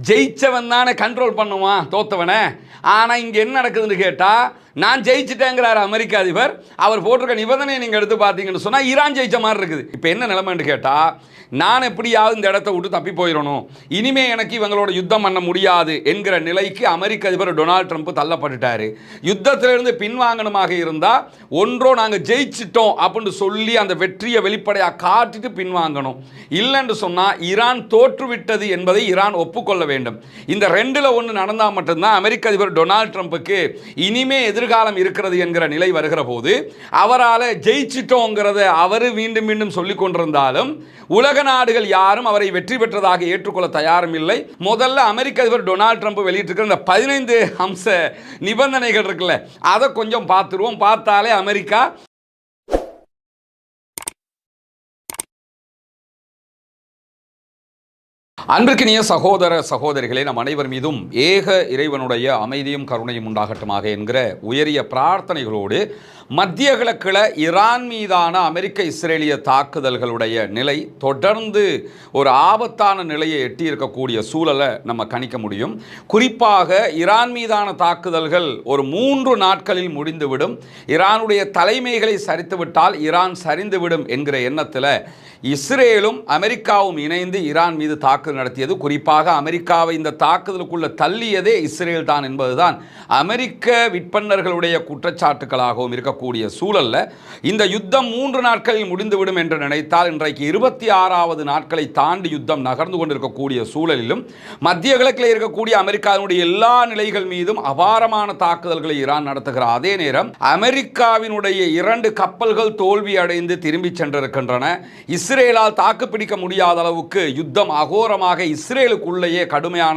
ஜெயிச்சவன் தானே கண்ட்ரோல் பண்ணுவான் தோத்தவனை. ஆனால் இங்கே என்ன நடக்குதுன்னு கேட்டால், நான் ஜெயிச்சிட்டேங்கிறார் அமெரிக்க அதிபர். அவர் போட்டிருக்க நிபந்தனையை நீங்கள் எடுத்து பார்த்தீங்கன்னு சொன்னால் ஈரான் ஜெயிச்ச மாதிரி இருக்குது. இப்போ என்ன நிலைமைன்னு கேட்டால், நான் எப்படியாவது இந்த இடத்த விட்டு தப்பி போயிடணும், இனிமே எனக்கு இவங்களோட யுத்தம் பண்ண முடியாது என்கிற நிலைக்கு அமெரிக்க அதிபர் டொனால்ட் ட்ரம்ப் தள்ளப்பட்டுட்டாரு. யுத்தத்திலிருந்து பின்வாங்கணுமாக இருந்தால் ஒன்றோ நாங்கள் ஜெயிச்சிட்டோம் அப்படின்னு சொல்லி அந்த வெற்றியை வெளிப்படையாக காட்டிட்டு பின்வாங்கணும், இல்லைன்னு சொன்னால் ஈரான் தோற்றுவிட்டது என்பதை ஈரான் ஒப்புக்கொள்ள வேண்டும். இந்த ரெண்டில் ஒன்று நடந்தால் மட்டும்தான் அமெரிக்க அதிபர் டொனால்ட் ட்ரம்ப்புக்கு இனிமே எதிர்காலம் இருக்கிறது என்கிற நிலை வருகிற போது, அவரால் ஜெயிச்சிட்டோங்கிறத அவர் மீண்டும் மீண்டும் சொல்லிக் கொண்டிருந்தாலும் உலக நாடுகள் யாரும் அவரை வெற்றி பெற்றதாக ஏற்றுக்கொள்ள தயாரும் இல்லை. முதல்ல அமெரிக்க அதிபர் டொனால்ட் ட்ரம்ப் வெளியிட்டிருக்கிற இந்த 15 அம்ச நிபந்தனைகள் இருக்குல்ல, அதை கொஞ்சம் பார்த்துருவோம். பார்த்தாலே அமெரிக்கா அன்பிற்கினிய சகோதர சகோதரிகளே, நம் அனைவர் மீதும் ஏக இறைவனுடைய அமைதியும் கருணையும் உண்டாகட்டுமாக என்கிற உயரிய பிரார்த்தனைகளோடு, மத்திய கிழக்கில் ஈரான் மீதான அமெரிக்க இஸ்ரேலிய தாக்குதல்களுடைய நிலை தொடர்ந்து ஒரு ஆபத்தான நிலையை எட்டியிருக்கக்கூடிய சூழலை நம்ம கணிக்க முடியும். குறிப்பாக ஈரான் மீதான தாக்குதல்கள் ஒரு 3 நாட்களில் முடிந்துவிடும், ஈரானுடைய தலைமைகளை சரித்துவிட்டால் ஈரான் சரிந்துவிடும் என்கிற எண்ணத்தில் இஸ்ரேலும் அமெரிக்காவும் இணைந்து ஈரான் மீது தாக்குதல் நடத்தியது. குறிப்பாக அமெரிக்காவை இந்த தாக்குதலுக்குள்ள தள்ளியதே இஸ்ரேல் தான் என்பதுதான் அமெரிக்க விற்பனர்களுடைய குற்றச்சாட்டுகளாகவும் இருக்கக்கூடிய சூழல்ல, இந்த யுத்தம் 3 நாட்களில் முடிந்துவிடும் என்று நினைத்தால் இன்றைக்கு 26வது நாட்களை தாண்டி யுத்தம் நகர்ந்து கொண்டிருக்கக்கூடிய சூழலிலும் மத்திய கிழக்கில் இருக்கக்கூடிய அமெரிக்காவினுடைய எல்லா நிலைகள் மீதும் அபாரமான தாக்குதல்களை ஈரான் நடத்துகிற அதே நேரம் அமெரிக்காவினுடைய 2 கப்பல்கள் தோல்வி அடைந்து திரும்பி சென்றிருக்கின்றன. இஸ்ரேலால் தாக்குப்பிடிக்க முடியாத அளவுக்கு யுத்தம் அகோரமாக இஸ்ரேலுக்குள்ளேயே கடுமையான